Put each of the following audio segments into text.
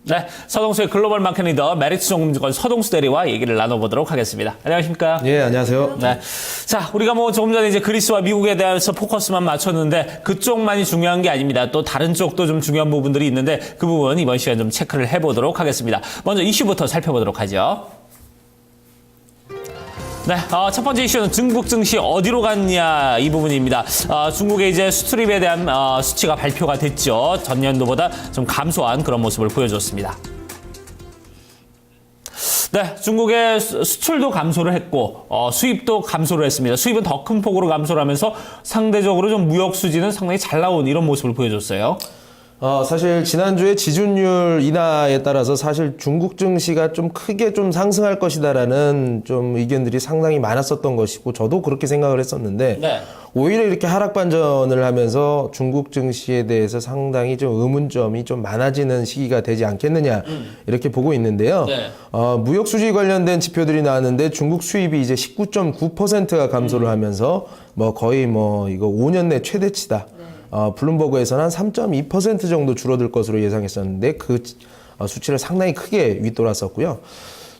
네, 서동수의 글로벌 마케팅 리더 메리츠 정금증권 서동수 대리와 얘기를 나눠보도록 하겠습니다. 안녕하십니까? 예, 안녕하세요. 네. 자, 우리가 뭐 조금 전에 이제 그리스와 미국에 대해서 포커스만 맞췄는데 그쪽만이 중요한 게 아닙니다. 또 다른 쪽도 좀 중요한 부분들이 있는데 그 부분 이번 시간 좀 체크를 해보도록 하겠습니다. 먼저 이슈부터 살펴보도록 하죠. 네, 첫 번째 이슈는 중국 증시 어디로 갔냐 이 부분입니다. 중국의 이제 수출입에 대한 수치가 발표가 됐죠. 전년도보다 좀 감소한 그런 모습을 보여줬습니다. 네, 중국의 수출도 감소를 했고 수입도 감소를 했습니다. 수입은 더 큰 폭으로 감소를 하면서 상대적으로 좀 무역 수지는 상당히 잘 나온 이런 모습을 보여줬어요. 사실 지난주에 지준율 인하에 따라서 사실 중국 증시가 좀 크게 좀 상승할 것이다라는 좀 의견들이 상당히 많았었던 것이고 저도 그렇게 생각을 했었는데 네. 오히려 이렇게 하락 반전을 하면서 중국 증시에 대해서 상당히 좀 의문점이 좀 많아지는 시기가 되지 않겠느냐 이렇게 보고 있는데요. 네. 무역 수지 관련된 지표들이 나왔는데 중국 수입이 이제 19.9%가 감소를 하면서 뭐 거의 뭐 이거 5년 내 최대치다. 블룸버그에서는 한 3.2% 정도 줄어들 것으로 예상했었는데 그 수치를 상당히 크게 윗돌았었고요.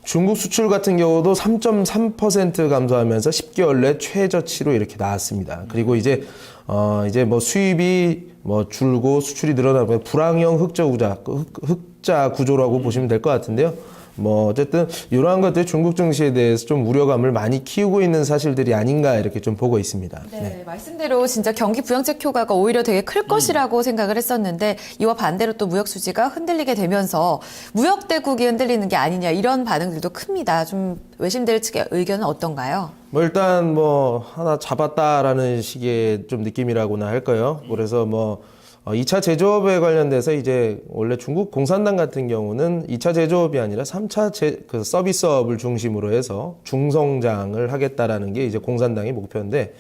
중국 수출 같은 경우도 3.3% 감소하면서 10개월 내 최저치로 이렇게 나왔습니다. 그리고 이제 뭐 수입이 뭐 줄고 수출이 늘어나면 불황형 흑자 구조라고 보시면 될 것 같은데요. 뭐 어쨌든 이러한 것들 중국 증시에 대해서 좀 우려감을 많이 키우고 있는 사실들이 아닌가 이렇게 좀 보고 있습니다. 네, 말씀대로 진짜 경기 부양책 효과가 오히려 되게 클 것이라고 생각을 했었는데 이와 반대로 또 무역 수지가 흔들리게 되면서 무역 대국이 흔들리는 게 아니냐 이런 반응들도 큽니다. 좀 외신들 측의 의견은 어떤가요? 뭐 일단 뭐 하나 잡았다라는 식의 좀 느낌이라고나 할까요? 그래서 뭐 2차 제조업에 관련돼서 이제 원래 중국 공산당 같은 경우는 2차 제조업이 아니라 3차 그 서비스업을 중심으로 해서 중성장을 하겠다라는 게 이제 공산당의 목표인데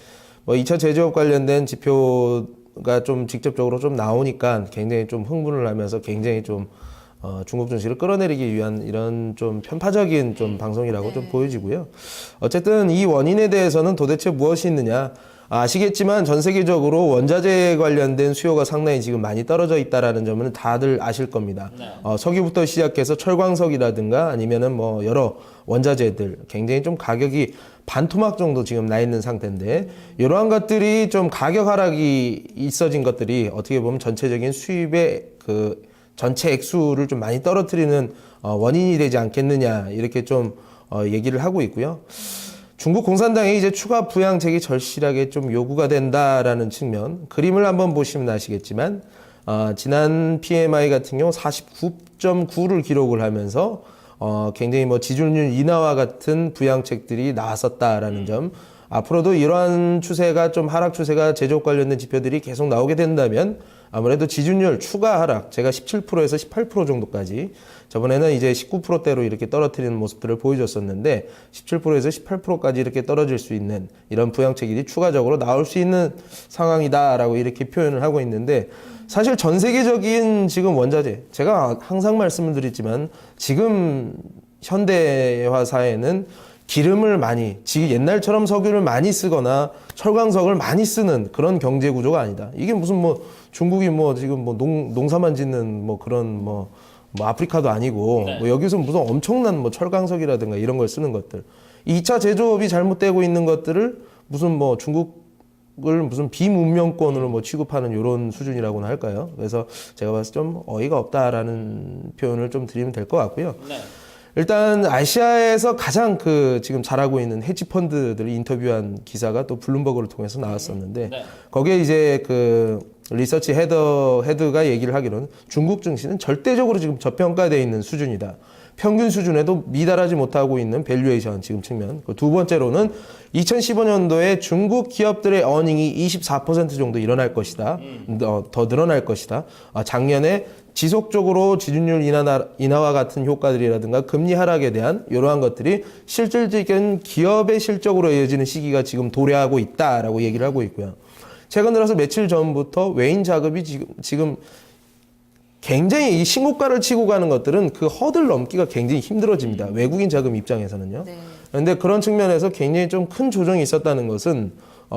뭐 2차 제조업 관련된 지표가 좀 직접적으로 좀 나오니까 굉장히 좀 흥분을 하면서 굉장히 좀 중국 증시를 끌어내리기 위한 이런 좀 편파적인 좀 방송이라고 좀 보여지고요. 어쨌든 이 원인에 대해서는 도대체 무엇이 있느냐? 아시겠지만 전 세계적으로 원자재 관련된 수요가 상당히 지금 많이 떨어져 있다라는 점은 다들 아실 겁니다. 석유부터 시작해서 철광석이라든가 아니면은 뭐 여러 원자재들 굉장히 좀 가격이 반토막 정도 지금 나 있는 상태인데 이러한 것들이 좀 가격 하락이 있어진 것들이 어떻게 보면 전체적인 수입의 그 전체 액수를 좀 많이 떨어뜨리는 원인이 되지 않겠느냐 이렇게 좀 얘기를 하고 있고요. 중국 공산당이 이제 추가 부양책이 절실하게 좀 요구가 된다라는 측면 그림을 한번 보시면 아시겠지만 지난 PMI 같은 경우 49.9를 기록을 하면서 굉장히 뭐 지준율 인하와 같은 부양책들이 나왔었다라는 점 앞으로도 이러한 추세가 좀 하락 추세가 제조업 관련된 지표들이 계속 나오게 된다면 아무래도 지준율 추가 하락 제가 17%에서 18% 정도까지 저번에는 이제 19%대로 이렇게 떨어뜨리는 모습들을 보여줬었는데 17%에서 18%까지 이렇게 떨어질 수 있는 이런 부양책이 추가적으로 나올 수 있는 상황이다라고 이렇게 표현을 하고 있는데 사실 전 세계적인 지금 원자재 제가 항상 말씀을 드리지만 지금 현대화 사회는 기름을 많이, 지금 옛날처럼 석유를 많이 쓰거나 철광석을 많이 쓰는 그런 경제 구조가 아니다. 이게 무슨 뭐 중국이 뭐 지금 뭐 농사만 짓는 뭐 그런 뭐 아프리카도 아니고 뭐 여기서 무슨 엄청난 뭐 철광석이라든가 이런 걸 쓰는 것들. 2차 제조업이 잘못되고 있는 것들을 무슨 뭐 중국을 무슨 비문명권으로 뭐 취급하는 이런 수준이라고나 할까요? 그래서 제가 봤을 때 좀 어이가 없다라는 표현을 좀 드리면 될 것 같고요. 네. 일단 아시아에서 가장 그 지금 잘하고 있는 헤지 펀드들을 인터뷰한 기사가 또 블룸버그를 통해서 나왔었는데 거기에 이제 그 리서치 헤드가 얘기를 하기로는 중국 증시는 절대적으로 지금 저평가되어 있는 수준이다. 평균 수준에도 미달하지 못하고 있는 밸류에이션 지금 측면. 두 번째로는 2015년도에 중국 기업들의 어닝이 24% 정도 일어날 것이다. 더 늘어날 것이다. 작년에 지속적으로 지준율 인하와 같은 효과들이라든가 금리 하락에 대한 이러한 것들이 실질적인 기업의 실적으로 이어지는 시기가 지금 도래하고 있다라고 얘기를 하고 있고요. 최근 들어서 며칠 전부터 외인 자금이 지금 굉장히 이 신고가를 치고 가는 것들은 그 허들 넘기가 굉장히 힘들어집니다. 외국인 자금 입장에서는요. 네. 그런데 그런 측면에서 굉장히 좀 큰 조정이 있었다는 것은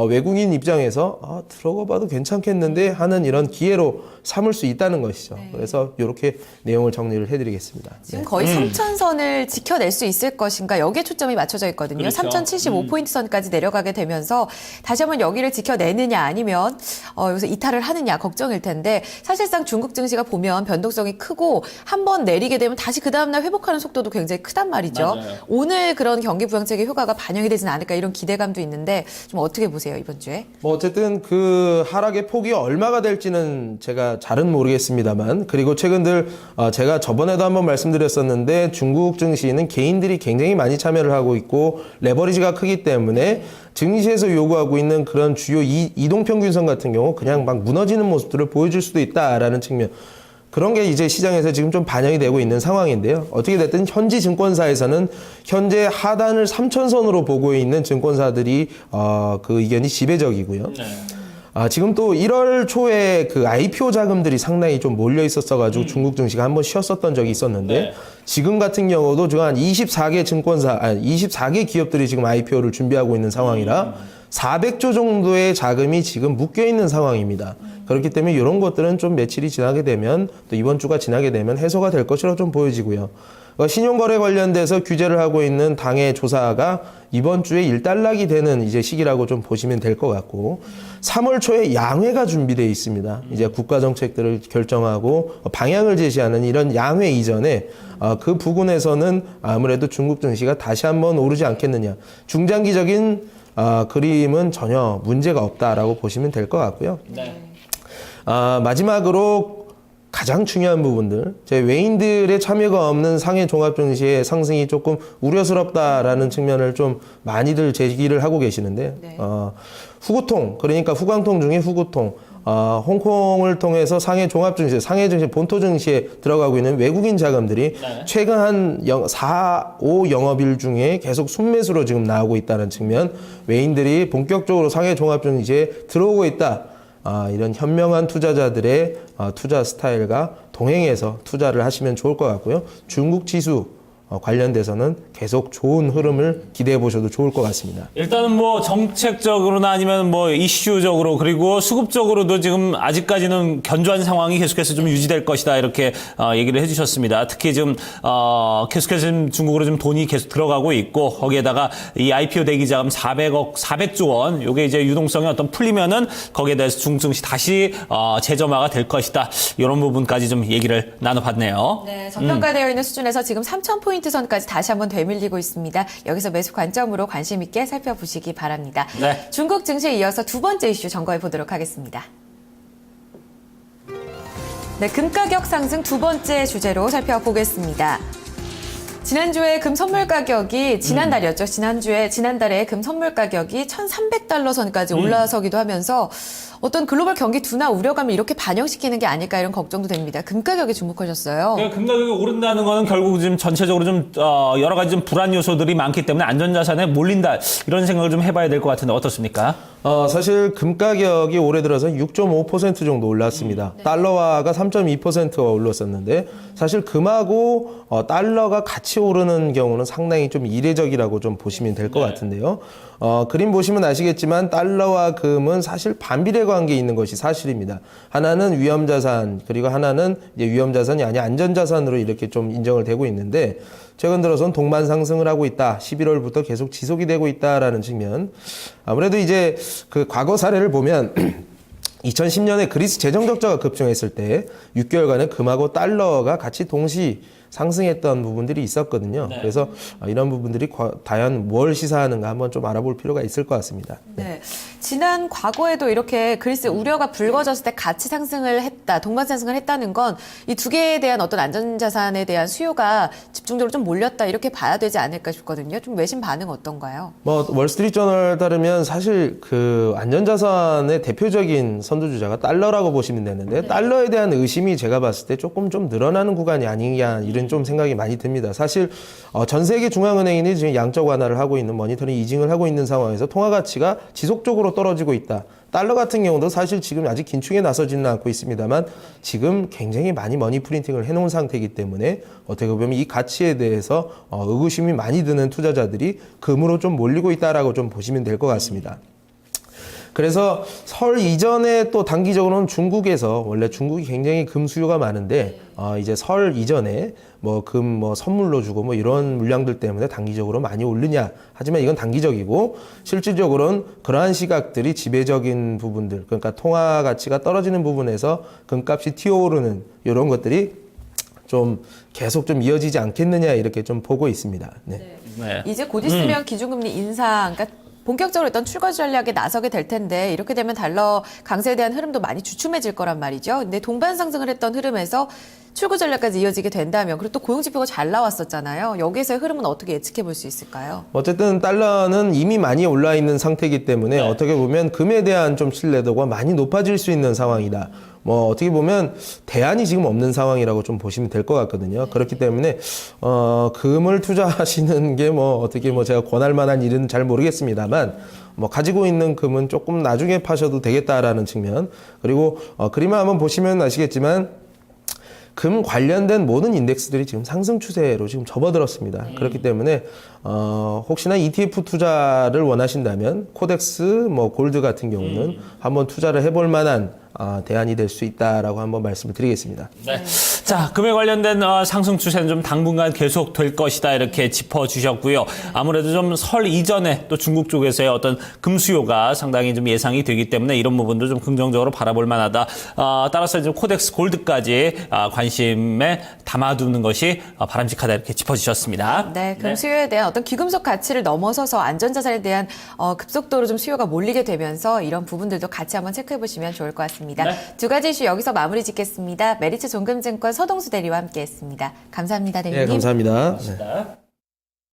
외국인 입장에서 들어가 봐도 괜찮겠는데 하는 이런 기회로 삼을 수 있다는 것이죠. 그래서 이렇게 내용을 정리를 해드리겠습니다. 지금 거의 3,000선을 지켜낼 수 있을 것인가 여기에 초점이 맞춰져 있거든요. 그렇죠. 3,075포인트 선까지 내려가게 되면서 다시 한번 여기를 지켜내느냐 아니면 여기서 이탈을 하느냐 걱정일 텐데 사실상 중국 증시가 보면 변동성이 크고 한번 내리게 되면 다시 그 다음날 회복하는 속도도 굉장히 크단 말이죠. 맞아요. 오늘 그런 경기 부양책의 효과가 반영이 되지는 않을까 이런 기대감도 있는데 좀 어떻게 보세요 이번 주에? 뭐 어쨌든 그 하락의 폭이 얼마가 될지는 제가 잘은 모르겠습니다만 그리고 최근들 제가 저번에도 한번 말씀드렸었는데 중국 증시는 개인들이 굉장히 많이 참여를 하고 있고 레버리지가 크기 때문에 증시에서 요구하고 있는 그런 주요 이동평균선 같은 경우 그냥 막 무너지는 모습들을 보여줄 수도 있다라는 측면 그런 게 이제 시장에서 지금 좀 반영이 되고 있는 상황인데요. 어떻게 됐든 현지 증권사에서는 현재 하단을 3,000선으로 보고 있는 증권사들이 그 의견이 지배적이고요. 지금 또 1월 초에 그 IPO 자금들이 상당히 좀 몰려 있었어가지고 중국 증시가 한번 쉬었었던 적이 있었는데 지금 같은 경우도 지금 한 24개 24개 기업들이 지금 IPO를 준비하고 있는 상황이라 400조 정도의 자금이 지금 묶여 있는 상황입니다. 그렇기 때문에 이런 것들은 좀 며칠이 지나게 되면 또 이번 주가 지나게 되면 해소가 될 것으로 좀 보여지고요. 신용거래 관련돼서 규제를 하고 있는 당의 조사가 이번 주에 일단락이 되는 이제 시기라고 좀 보시면 될 것 같고 3월 초에 양회가 준비되어 있습니다. 이제 국가 정책들을 결정하고 방향을 제시하는 이런 양회 이전에 그 부분에서는 아무래도 중국 증시가 다시 한번 오르지 않겠느냐. 중장기적인 그림은 전혀 문제가 없다라고 보시면 될 것 같고요. 마지막으로 가장 중요한 부분들, 제 외인들의 참여가 없는 상해 종합증시의 상승이 조금 우려스럽다라는 측면을 좀 많이들 제기를 하고 계시는데, 후구통, 그러니까 후광통 중에 후구통, 홍콩을 통해서 상해 종합증시, 상해 증시, 본토 증시에 들어가고 있는 외국인 자금들이 최근 한 4, 5 영업일 중에 계속 순매수로 지금 나오고 있다는 측면, 외인들이 본격적으로 상해 종합증시에 들어오고 있다. 이런 현명한 투자자들의 투자 스타일과 동행해서 투자를 하시면 좋을 것 같고요. 중국 지수 관련돼서는 계속 좋은 흐름을 기대해 보셔도 좋을 것 같습니다. 일단은 뭐 정책적으로나 아니면 뭐 이슈적으로 그리고 수급적으로도 지금 아직까지는 견조한 상황이 계속해서 좀 유지될 것이다 이렇게 얘기를 해주셨습니다. 특히 지금 계속해서 지금 중국으로 좀 돈이 계속 들어가고 있고 거기에다가 이 IPO 대기 자금 400조 원 요게 이제 유동성이 어떤 풀리면은 거기에 대해서 중국 증시 다시 재점화가 될 것이다 이런 부분까지 좀 얘기를 나눠봤네요. 네, 저평가되어 있는 수준에서 지금 3,000포인트 선까지 다시 한번 되밀리고 있습니다. 여기서 매수 관점으로 관심 있게 살펴보시기 바랍니다. 네. 중국 증시에 이어서 두 번째 이슈 점검해 보도록 하겠습니다. 네, 금 가격 상승 두 번째 주제로 살펴보겠습니다. 지난주에 금 선물 가격이 지난달이었죠. 지난달에 금 선물 가격이 1,300달러 선까지 올라서기도 하면서 어떤 글로벌 경기 둔화 우려감을 이렇게 반영시키는 게 아닐까 이런 걱정도 됩니다. 금 가격에 주목하셨어요. 금 가격이 오른다는 거는 결국 지금 전체적으로 좀 여러 가지 좀 불안 요소들이 많기 때문에 안전자산에 몰린다 이런 생각을 좀 해봐야 될 것 같은데 어떻습니까? 사실 금 가격이 올해 들어서 6.5% 정도 올랐습니다. 달러화가 3.2%가 올랐었는데 사실 금하고 달러가 같이 오르는 경우는 상당히 좀 이례적이라고 좀 보시면 될 것 같은데요. 그림 보시면 아시겠지만 달러와 금은 사실 반비례 관계에 있는 것이 사실입니다. 하나는 위험자산 그리고 하나는 이제 위험자산이 아니라 안전자산으로 이렇게 좀 인정을 되고 있는데 최근 들어선 동반 상승을 하고 있다. 11월부터 계속 지속이 되고 있다라는 측면. 아무래도 이제 그 과거 사례를 보면 2010년에 그리스 재정 적자가 급증했을 때 6개월간에 금하고 달러가 같이 동시 상승했던 부분들이 있었거든요. 네. 그래서 이런 부분들이 과연 뭘 시사하는가 한번 좀 알아볼 필요가 있을 것 같습니다. 네. 지난 과거에도 이렇게 그리스 우려가 불거졌을 때 같이 상승을 했다, 동반 상승을 했다는 건 이 두 개에 대한 어떤 안전자산에 대한 수요가 집중적으로 좀 몰렸다 이렇게 봐야 되지 않을까 싶거든요. 좀 외신 반응 어떤가요? 월스트리트저널 따르면 사실 그 안전자산의 대표적인 선두주자가 달러라고 보시면 되는데 달러에 대한 의심이 제가 봤을 때 조금 좀 늘어나는 구간이 아니냐 이런 좀 생각이 많이 듭니다. 사실 전 세계 중앙은행이 지금 양적 완화를 하고 있는 모니터링 이징을 하고 있는 상황에서 통화 가치가 지속적으로 떨어지고 있다. 달러 같은 경우도 사실 지금 아직 긴축에 나서지는 않고 있습니다만 지금 굉장히 많이 머니 프린팅을 해놓은 상태이기 때문에 어떻게 보면 이 가치에 대해서 의구심이 많이 드는 투자자들이 금으로 좀 몰리고 있다라고 좀 보시면 될 것 같습니다. 그래서 설 이전에 또 단기적으로는 중국에서 원래 중국이 굉장히 금 수요가 많은데 이제 설 이전에 뭐 금 뭐 선물로 주고 뭐 이런 물량들 때문에 단기적으로 많이 오르냐. 하지만 이건 단기적이고 실질적으로는 그러한 시각들이 지배적인 부분들, 그러니까 통화 가치가 떨어지는 부분에서 금값이 튀어오르는 이런 것들이 좀 계속 좀 이어지지 않겠느냐 이렇게 좀 보고 있습니다. 네. 네. 이제 곧 있으면 기준금리 인상, 그러니까 본격적으로 일단 출거 전략에 나서게 될 텐데 이렇게 되면 달러 강세에 대한 흐름도 많이 주춤해질 거란 말이죠. 근데 동반 상승을 했던 흐름에서 출구 전략까지 이어지게 된다면 그리고 또 고용 지표가 잘 나왔었잖아요. 여기서의 흐름은 어떻게 예측해 볼 수 있을까요? 어쨌든 달러는 이미 많이 올라 있는 상태이기 때문에 어떻게 보면 금에 대한 좀 신뢰도가 많이 높아질 수 있는 상황이다. 뭐 어떻게 보면 대안이 지금 없는 상황이라고 좀 보시면 될 것 같거든요. 그렇기 때문에 금을 투자하시는 게 뭐 어떻게 뭐 제가 권할 만한 일은 잘 모르겠습니다만 뭐 가지고 있는 금은 조금 나중에 파셔도 되겠다라는 측면, 그리고 그림을 한번 보시면 아시겠지만 금 관련된 모든 인덱스들이 지금 상승 추세로 지금 접어들었습니다. 그렇기 때문에 혹시나 ETF 투자를 원하신다면 코덱스, 뭐 골드 같은 경우는 한번 투자를 해볼 만한 대안이 될 수 있다라고 한번 말씀을 드리겠습니다. 네. 자, 금에 관련된 상승 추세는 좀 당분간 계속 될 것이다 이렇게 짚어주셨고요. 아무래도 좀 설 이전에 또 중국 쪽에서의 어떤 금 수요가 상당히 좀 예상이 되기 때문에 이런 부분도 좀 긍정적으로 바라볼 만하다. 따라서 이제 코덱스 골드까지 관심에 담아두는 것이 바람직하다 이렇게 짚어주셨습니다. 네, 금 수요에 대한 어떤 귀금속 가치를 넘어서서 안전자산에 대한 급속도로 좀 수요가 몰리게 되면서 이런 부분들도 같이 한번 체크해 보시면 좋을 것 같습니다. 두 가지 이슈 여기서 마무리 짓겠습니다. 메리츠 종금증권 서동수 대리와 함께했습니다. 감사합니다, 대리님. 네, 감사합니다. 네.